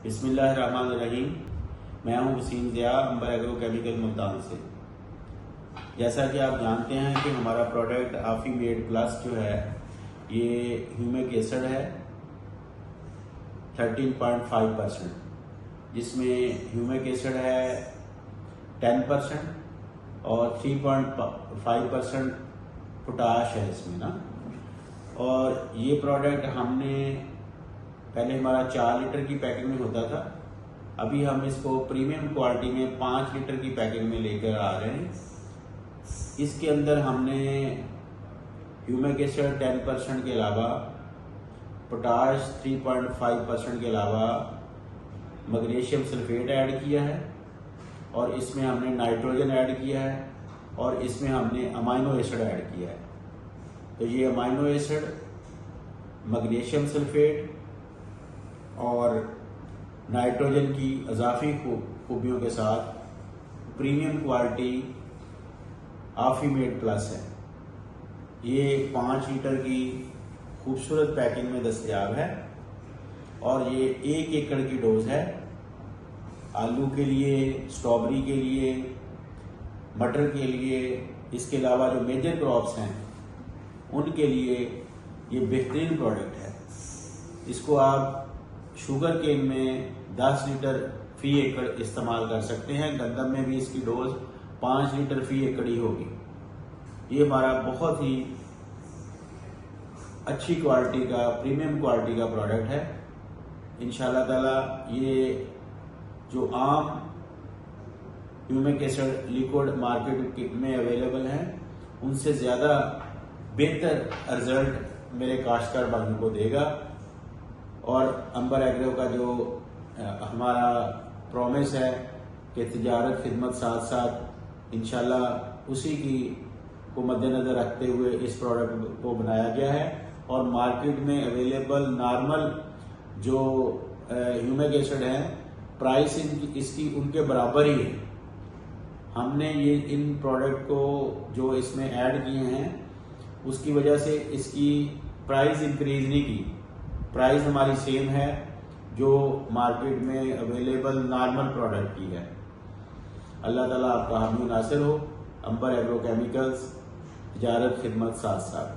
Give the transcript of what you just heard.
बिस्मिल्लाहिर्रहमानिर्रहीम। मैं हूं वसीम ज़िया, अंबर एग्रो केमिकल मुल्तान से। जैसा कि आप जानते हैं कि हमारा प्रोडक्ट आफीमेड प्लस जो है ये ह्यूमिक एसिड है 13.5%, जिसमें ह्यूमिक एसिड है 10% और 3.5% पोटाश है इसमें ना। और ये प्रोडक्ट हमने पहले हमारा 4 लीटर की पैकिंग में होता था, अभी हम इसको प्रीमियम क्वालिटी में 5 लीटर की पैकिंग में लेकर आ रहे हैं। इसके अंदर हमने ह्यूमिक एसिड 10% के अलावा पोटाश 3.5% के अलावा मैग्नीशियम सल्फेट ऐड किया है, और इसमें हमने नाइट्रोजन ऐड किया है, और इसमें हमने अमाइनो एसिड ऐड किया है। तो ये अमाइनो एसिड, मैग्नीशियम सल्फेट और नाइट्रोजन की अजाफी खूबियों के साथ प्रीमियम क्वालिटी आफीमेड प्लस है। ये 5 लीटर की खूबसूरत पैकिंग में दस्तयाब है, और ये 1 एकड़ की डोज है। आलू के लिए, स्ट्रॉबेरी के लिए, मटर के लिए, इसके अलावा जो मेजर क्रॉप्स हैं उनके लिए ये बेहतरीन प्रोडक्ट है। इसको आप शुगर केन में 10 लीटर फी एकड़ इस्तेमाल कर सकते हैं। गंदम में भी इसकी डोज 5 लीटर फी एकड़ ही होगी। ये हमारा बहुत ही अच्छी क्वालिटी का, प्रीमियम क्वालिटी का प्रोडक्ट है। इंशाल्लाह ताला ये जो आम ह्यूमिक एसिड लिक्विड मार्केट में अवेलेबल हैं उनसे ज़्यादा बेहतर रिजल्ट मेरे काश्तकार भाइयों को देगा। और अंबर एग्रो का जो हमारा प्रॉमिस है कि तिजारत खिदमत साथ साथ, इंशाल्लाह उसी की को मद्देनज़र रखते हुए इस प्रोडक्ट को बनाया गया है। और मार्केट में अवेलेबल नॉर्मल जो ह्यूमिक एसिड है, प्राइस इसकी उनके बराबर ही है। हमने ये इन प्रोडक्ट को जो इसमें ऐड किए हैं उसकी वजह से इसकी प्राइस इंक्रीज नहीं की। प्राइस हमारी सेम है जो मार्केट में अवेलेबल नॉर्मल प्रोडक्ट की है। अल्लाह ताला आपका हामी नासिर हो। अंबर एग्रो केमिकल्स, तिजारत खिदमत साथ साथ।